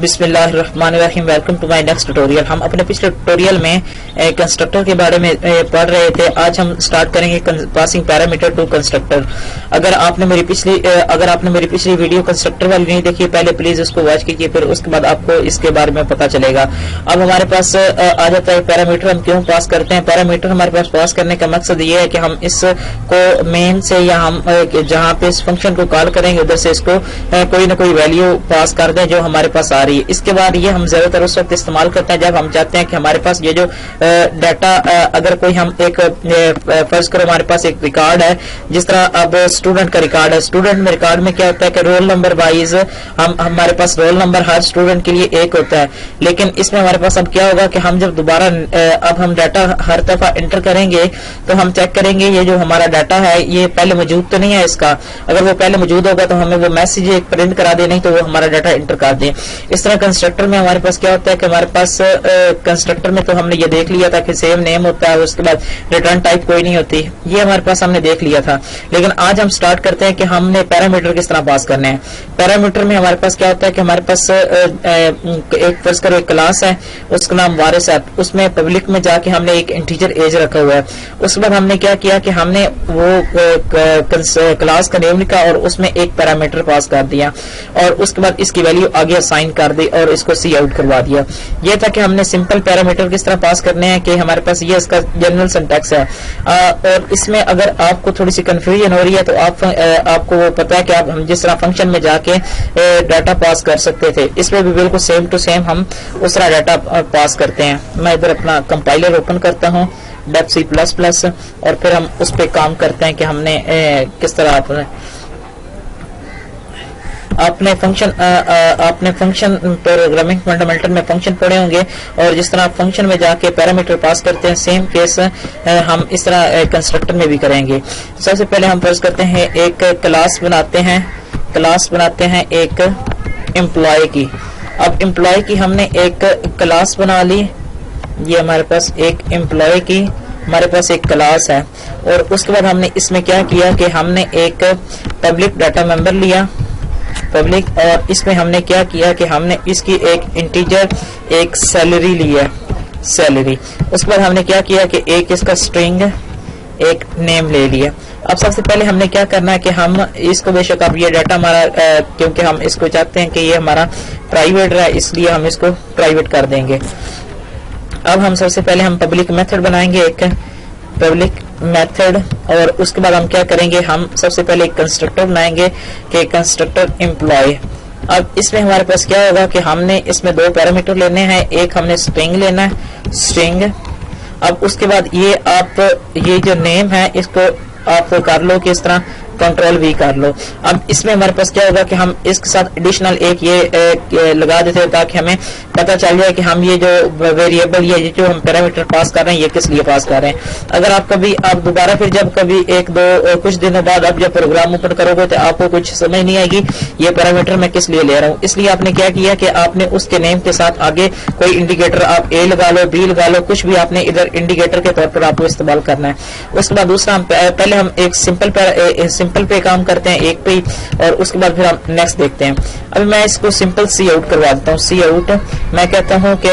बिस्मिल्लाहिर्रहमानिर्रहीम। Welcome to my next tutorial. हम अपने पिछले ट्यूटोरियल में कंस्ट्रक्टर के बारे में पढ़ रहे थे। आज हम स्टार्ट करेंगे पासिंग पैरामीटर टू कंस्ट्रक्टर। अगर आपने मेरी पिछली वीडियो कंस्ट्रक्टर वाली नहीं देखी, पहले प्लीज उसको वॉच कीजिए, फिर उसके बाद आपको इसके बारे में पता चलेगा। अब हमारे पास आ जाता है पैरामीटर। हम क्यों पास करते हैं पैरामीटर? हमारे पास पास करने का मकसद ये है कि हम इसको मेन से या हम जहाँ पे इस फंक्शन को कॉल करेंगे उधर से इसको कोई ना कोई वैल्यू पास कर दें जो हमारे पास आ रही है। इसके बाद ये हम ज्यादातर उस वक्त इस्तेमाल करते हैं जब हम चाहते हैं कि हमारे पास ये जो डाटा, अगर कोई हम एक फर्ज करो हमारे पास एक रिकॉर्ड है, जिस तरह अब स्टूडेंट का रिकॉर्ड है। स्टूडेंट में रिकॉर्ड में क्या होता है कि रोल नंबर वाइज हमारे पास रोल नंबर हर स्टूडेंट के लिए एक होता है, लेकिन इसमें हमारे पास अब क्या होगा कि हम जब दोबारा अब हम डाटा हर दफा एंटर करेंगे तो हम चेक करेंगे ये जो हमारा डाटा है ये पहले मौजूद तो नहीं है इसका। अगर वो पहले मौजूद होगा तो हमें वो मैसेज एक प्रिंट करा दे, नहीं तो वो हमारा डाटा एंटर कर दे। इस तरह कंस्ट्रक्टर में हमारे पास क्या होता है कि हमारे पास कंस्ट्रक्टर में तो हमने ये देख लिया था कि सेम नेम होता है, उसके बाद रिटर्न टाइप कोई नहीं होती, ये हमारे पास हमने देख लिया था। लेकिन आज हम स्टार्ट करते हैं कि हमने पैरामीटर किस तरह पास करने हैं। पैरामीटर में हमारे पास क्या होता है कि हमारे पास एक फर्ज करो एक क्लास है, उसका नाम वारिस है, उसमें पब्लिक में जाके हमने एक इंटीजर एज रखा हुआ है। उसके बाद हमने क्या किया कि हमने वो क्लास का नेम लिखा और उसमें एक पैरामीटर पास कर दिया और उसके बाद इसकी वैल्यू आगे असाइन कर दी और इसको सी आउट करवा दिया। ये था कि हमने सिंपल पैरामीटर किस तरह पास करने हैं कि हमारे पास ये इसका जनरल सिंटैक्स है। और इसमें अगर आपको थोड़ी सी कंफ्यूजन हो रही है तो आपको वो पता है कि आप हम जिस तरह फंक्शन में जाके डाटा पास कर सकते थे, इसमें भी बिल्कुल सेम टू सेम हम उस तरह डाटा पास करते हैं। मैं इधर अपना कंपाइलर ओपन करता हूँ .c++ और फिर हम उस पर काम करते हैं कि हमने किस तरह आपने फंक्शन प्रोग्रामिंग फंडामेंटल में फंक्शन पढ़े होंगे और जिस तरह फंक्शन में जाके पैरामीटर पास करते हैं सेम केस हम इस तरह कंस्ट्रक्टर में भी करेंगे। सबसे पहले हम फर्ज करते हैं एक क्लास बनाते हैं एक एम्प्लॉय की। अब एम्प्लॉय की हमने एक क्लास बना ली, ये हमारे पास एक एम्प्लॉय की हमारे पास एक क्लास है। और उसके बाद हमने इसमें क्या किया कि हमने एक पब्लिक डाटा मेंबर लिया पब्लिक, और इसमें हमने क्या किया कि हमने इसकी एक इंटीजर एक सैलरी ली है सैलरी। उसके बाद हमने क्या किया कि एक इसका स्ट्रिंग एक नेम ले लिया। अब सबसे पहले हमने क्या करना है कि हम इसको बेशक अब ये डाटा हमारा क्योंकि हम इसको चाहते हैं कि ये हमारा प्राइवेट है इसलिए हम इसको प्राइवेट कर देंगे। अब हम सबसे पहले हम पब्लिक मेथड बनाएंगे एक पब्लिक मेथड, और उसके बाद हम क्या करेंगे हम सबसे पहले एक कंस्ट्रक्टर बनाएंगे कि कंस्ट्रक्टर एम्प्लॉय। अब इसमें हमारे पास क्या होगा कि हमने इसमें दो पैरामीटर लेने हैं, एक हमने स्ट्रिंग लेना है स्ट्रिंग। अब उसके बाद ये जो नेम है इसको आप कर लो कि इस तरह कंट्रोल भी कर लो। अब इसमें हमारे पास क्या होगा कि हम इसके साथ एडिशनल एक ये लगा देते हैं ताकि हमें पता चल जाए कि हम ये जो वेरिएबल ये जो हम पैरामीटर पास कर रहे हैं ये किस लिए पास कर रहे हैं। अगर आप दोबारा फिर जब कभी एक दो कुछ दिनों बाद आप जब प्रोग्राम ओपन करोगे तो आपको कुछ समझ नहीं आएगी ये पैरामीटर मैं किस लिए ले रहा हूँ। इसलिए आपने क्या किया कि आपने उसके नेम के साथ आगे कोई इंडिकेटर आप ए लगा लो बी लगा लो, कुछ भी आपने इधर इंडिकेटर के तौर पर आपको इस्तेमाल करना है। उसके बाद दूसरा पहले हम एक सिंपल पे काम करते हैं एक पे, और उसके बाद फिर हम नेक्स्ट देखते हैं। अभी मैं इसको सिंपल सी आउट करवा देता हूँ। सी आउट मैं कहता हूँ कि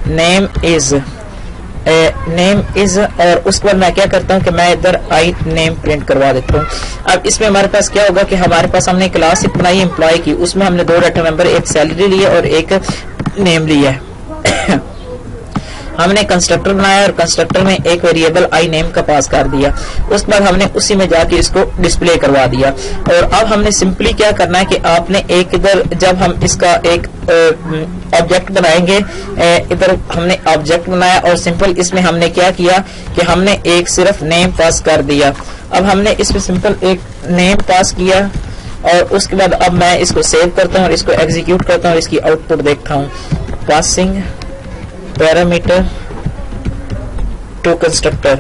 नेम इज और उसके बाद मैं क्या करता हूँ कि मैं इधर आई नेम प्रिंट करवा देता हूँ। अब इसमें हमारे पास क्या होगा कि हमारे पास हमने क्लास एक बनाई एम्प्लॉय की, उसमें हमने दो डाटा मेंबर एक सैलरी ली है और एक नेम लिया है। हमने कंस्ट्रक्टर बनाया और कंस्ट्रक्टर में एक वेरिएबल आई नेम का पास कर दिया। उसके बाद हमने उसी में जाके इसको डिस्प्ले करवा दिया। और अब हमने सिंपली क्या करना है कि आपने एक इधर जब हम इसका एक ऑब्जेक्ट बनाएंगे, इधर हमने ऑब्जेक्ट बनाया और सिंपल इसमें हमने क्या किया कि हमने एक सिर्फ नेम पास कर दिया। अब हमने इसमें सिंपल एक नेम पास किया और उसके बाद अब मैं इसको सेव करता हूँ और इसको एग्जीक्यूट करता हूँ और इसकी आउटपुट देखता हूँ। पासिंग पैरामीटर टू कंस्ट्रक्टर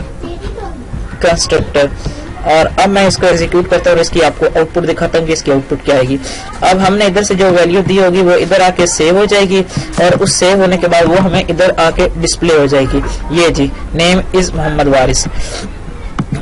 और अब मैं इसको एग्जीक्यूट करता हूँ और इसकी आपको आउटपुट दिखाता हूँ कि इसकी आउटपुट क्या आएगी। अब हमने इधर से जो वैल्यू दी होगी वो इधर आके सेव हो जाएगी और उस सेव होने के बाद वो हमें इधर आके डिस्प्ले हो जाएगी। ये जी नेम इज मोहम्मद वारिस।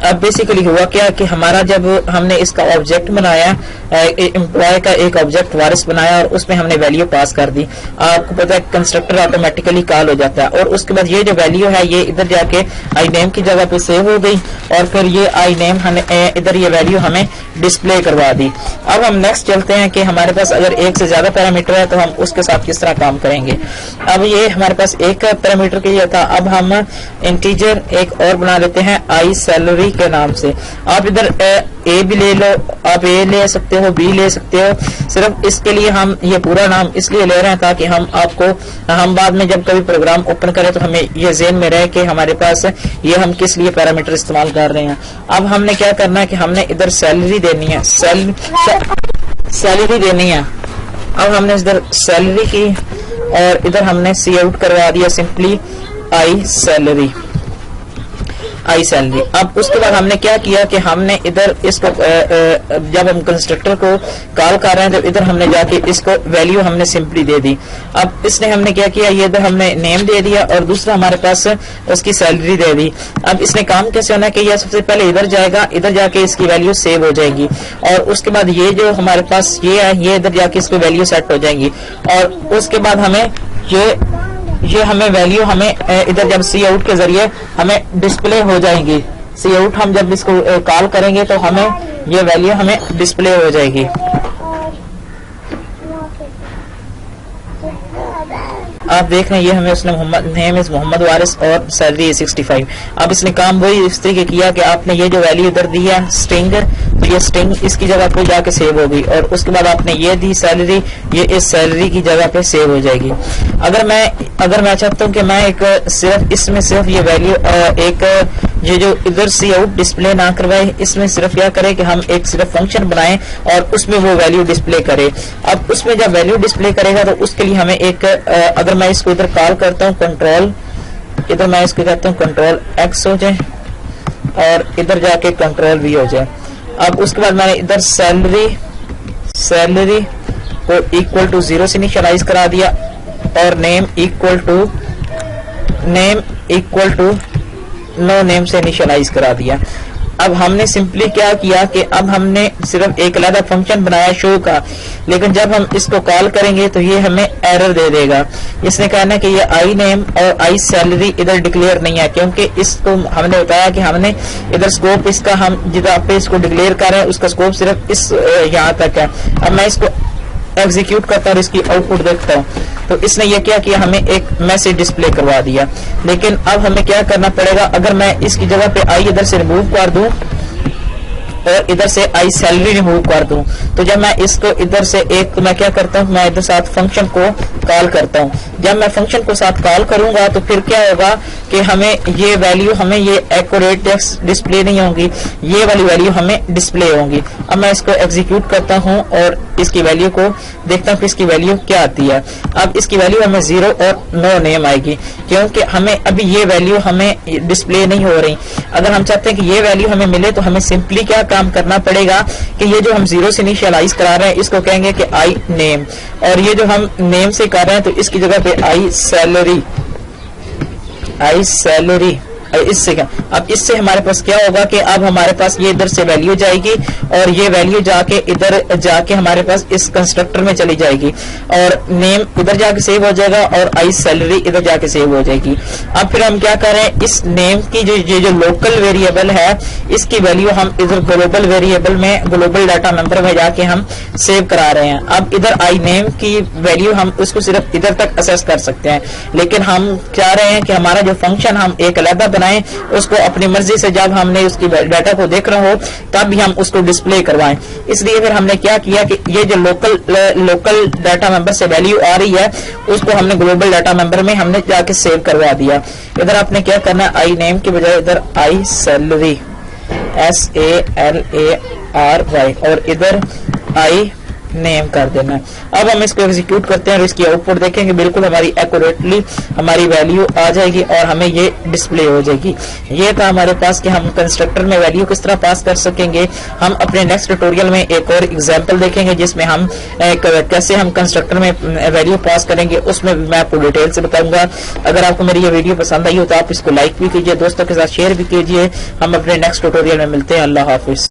اب بیسیکلی ہوا کیا کہ ہمارا جب ہم نے اس کا آبجیکٹ بنایا، امپلائی کا ایک آبجیکٹ وارث بنایا اور اس میں ہم نے ویلیو پاس کر دی، آپ کو پتا ہے کنسٹرکٹر آٹومیٹیکلی کال ہو جاتا ہے، اور اس کے بعد یہ جو ویلیو ہے یہ ادھر جا کے آئی نیم کی جگہ پہ سیو ہو گئی، اور پھر یہ آئی نیم ادھر یہ ویلیو ہمیں ڈسپلے کروا دی۔ اب ہم نیکسٹ چلتے ہیں کہ ہمارے پاس اگر ایک سے زیادہ پیرامیٹر ہے تو ہم اس کے ساتھ کس طرح کام کریں گے۔ اب یہ ہمارے پاس ایک پیرامیٹر کے لیے تھا، اب ہم انٹیجر ایک اور بنا لیتے ہیں آئی سیلری کے نام سے۔ آپ ادھر اے بھی لے لو، آپ اے لے سکتے ہو، بی لے سکتے ہو، صرف اس کے لیے ہم یہ پورا نام اس لیے لے رہے ہیں تاکہ ہم بعد میں جب کبھی پروگرام اوپن کریں تو ہمیں یہ ذہن میں رہے کہ ہمارے پاس یہ ہم کس لیے پیرامیٹر استعمال کر رہے ہیں۔ اب ہم نے کیا کرنا ہے کہ ہم نے ادھر سیلری دینی ہے، سیلری دینی ہے۔ اب ہم نے ادھر سیلری کی اور ادھر ہم نے سی آؤٹ کروا دیا سمپلی آئی سیلری، آئی سیلری۔ اب اس کے بعد ہم نے کیا کیا کہ ہم نے ادھر اس کو جب ہم کنسٹرکٹر کو کال کر رہے ہیں تو ادھر ہم نے جا کے اس کو ویلیو ہم نے سمپلی دے دی۔ اب اس نے ہم نے کیا کیا، یہ ادھر ہم نے نیم دے دیا اور دوسرا ہمارے پاس اس کی سیلری دے دی۔ اب اس نے کام کیسے ہونا کہ یہ سب سے پہلے ادھر جائے گا، ادھر جا کے اس کی ویلیو سیو ہو جائے گی، اور اس کے بعد یہ جو ہمارے پاس یہ ہے یہ ادھر جا کے اس کو ویلیو سیٹ ہو جائیں گی، اور اس کے بعد ہمیں یہ ہمیں ویلیو ہمیں ادھر جب سی آؤٹ کے ذریعے ہمیں ڈسپلے ہو جائیں گی۔ سی آؤٹ ہم جب اس کو کال کریں گے تو ہمیں یہ ویلیو ہمیں ڈسپلے ہو جائے گی۔ آپ دیکھ رہے ہیں یہ ہمیں اس نے نیم از محمد وارث اور سیلری 65۔ اب اس نے کام وہی اس طریقے کیا کہ آپ نے یہ جو ویلیو ادھر دی ہے اسٹرنگ، تو یہ اسٹرنگ اس کی جگہ پہ جا کے سیو ہوگی، اور اس کے بعد آپ نے یہ دی سیلری، یہ اس سیلری کی جگہ پہ سیو ہو جائے گی۔ اگر میں چاہتا ہوں کہ میں ایک صرف اس میں صرف یہ ویلیو ایک یہ جو ادھر سی آؤٹ ڈسپلے نہ کروائے، اس میں صرف کیا کرے کہ ہم ایک صرف فنکشن بنائیں اور اس میں وہ ویلیو ڈسپلے کرے۔ اب اس میں جب ویلیو ڈسپلے کرے گا تو اس کے لیے ہمیں ایک اگر میں اس کو ادھر کال کرتا ہوں کنٹرول، ادھر میں اس کو کہتا ہوں کنٹرول ایکس ہو جائے اور ادھر جا کے کنٹرول وی ہو جائے۔ اب اس کے بعد میں نے ادھر سیلری کو ایکول ٹو 0 سے انیشلائز کرا دیا اور نیم ایکول ٹو نو نیم سے انیشلائز کرا دیا۔ اب ہم نے سمپلی کیا کیا کہ اب ہم نے صرف ایک علیحدہ فنکشن بنایا شو کا، لیکن جب ہم اس کو کال کریں گے تو یہ ہمیں ایرر دے دے گا۔ اس نے کہنا کہ یہ آئی نیم اور آئی سیلری ادھر ڈکلیئر نہیں ہے، کیونکہ اس کو ہم نے بتایا کہ ہم نے ادھر اسکوپ اس کا ہم جدھر پہ اس کو ڈکلیئر کر رہے ہیں اس کا اسکوپ صرف اس یہاں تک ہے۔ اب میں اس کو ایگزیکیوٹ کرتا ہوں اور اس کی آؤٹ پٹ دیکھتا ہوں تو اس نے یہ کیا کیا، ہمیں ایک میسج ڈسپلے کروا دیا۔ لیکن اب ہمیں کیا کرنا پڑے گا، اگر میں اس کی جگہ پہ آئی ادھر سے ریموو کر دوں اور ادھر سے آئی سیلری ریموو کر دوں، تو جب میں اس کو ادھر سے ایک میں کیا کرتا ہوں، میں ادھر ساتھ فنکشن کو کال کرتا ہوں۔ جب میں فنکشن کو ساتھ کال کروں گا تو پھر کیا ہوگا کہ ہمیں یہ ویلیو ہمیں یہ ایکوریٹ ڈسپلے نہیں ہوں گی، یہ والی ویلیو ہمیں ڈسپلے ہوں گی۔ اب میں اس کو ایگزیکیوٹ کرتا ہوں اور اس کی ویلیو کو دیکھتا ہوں کہ اس کی ویلیو کیا آتی ہے۔ اب اس کی ویلیو ہمیں 0 اور نو نیم آئے گی، کیونکہ ہمیں ابھی یہ ویلیو ہمیں ڈسپلے نہیں ہو رہی۔ اگر ہم چاہتے ہیں کہ یہ ویلیو ہمیں ملے تو ہمیں سمپلی کیا کام کرنا پڑے گا کہ یہ جو ہم 0 سے انیشلائز کرا رہے ہیں اس کو کہیں گے کہ آئی نیم، اور یہ جو ہم نیم سے کر رہے ہیں تو اس کی جگہ پہ آئی سیلری اس سے اب اس سے ہمارے پاس کیا ہوگا کہ اب ہمارے پاس یہ ادھر سے ویلیو جائے گی اور یہ ویلیو جا کے ادھر جا کے ہمارے پاس اس کنسٹرکٹر میں چلی جائے گی، اور نیم ادھر جا کے سیو ہو جائے گا اور آئی سیلری ادھر جا کے سیو ہو جائے گی۔ اب پھر ہم کیا کریں، اس نیم کی جو لوکل ویریبل ہے اس کی ویلیو ہم ادھر گلوبل ویریبل میں گلوبل ڈاٹا نمبر میں جا کے ہم سیو کرا رہے ہیں۔ اب ادھر آئی نیم کی ویلیو ہم اس کو صرف ادھر تک اسیس کر سکتے ہیں، لیکن ہم چاہ رہے ہیں کہ ہمارا جو فنکشن ہم ایک علیحدہ بنائیں، اس کو اپنی مرضی سے جب ہم نے اس کی ڈاٹا کو دیکھ رہا ہو تب بھی ہم اس کو ڈسپلے کروائیں۔ اس لیے پھر ہم نے کیا کیا کہ یہ جو لوکل ڈاٹا ممبر سے ویلیو آ رہی ہے اس کو ہم نے گلوبل ڈاٹا ممبر میں ہم نے جا کے سیو کروا دیا۔ ادھر آپ نے کیا کرنا ہے، آئی نیم کے بجائے ادھر آئی سیلری SALARY اور ادھر آئی नेम कर देना है। अब हम इसको एग्जीक्यूट करते हैं और इसकी आउटपुट देखेंगे, बिल्कुल हमारी एक्यूरेटली हमारी वैल्यू आ जाएगी और हमें ये डिस्प्ले हो जाएगी। ये था हमारे पास कि हम कंस्ट्रक्टर में वैल्यू किस तरह पास कर सकेंगे। हम अपने नेक्स्ट ट्यूटोरियल में एक और एग्जांपल देखेंगे जिसमें हम कैसे हम कंस्ट्रक्टर में वैल्यू पास करेंगे, उसमें भी मैं आपको डिटेल से बताऊंगा। अगर आपको मेरी ये वीडियो पसंद आई हो तो आप इसको लाइक भी कीजिए, दोस्तों के साथ शेयर भी कीजिए। हम अपने नेक्स्ट ट्यूटोरियल में मिलते हैं। अल्लाह हाफिज।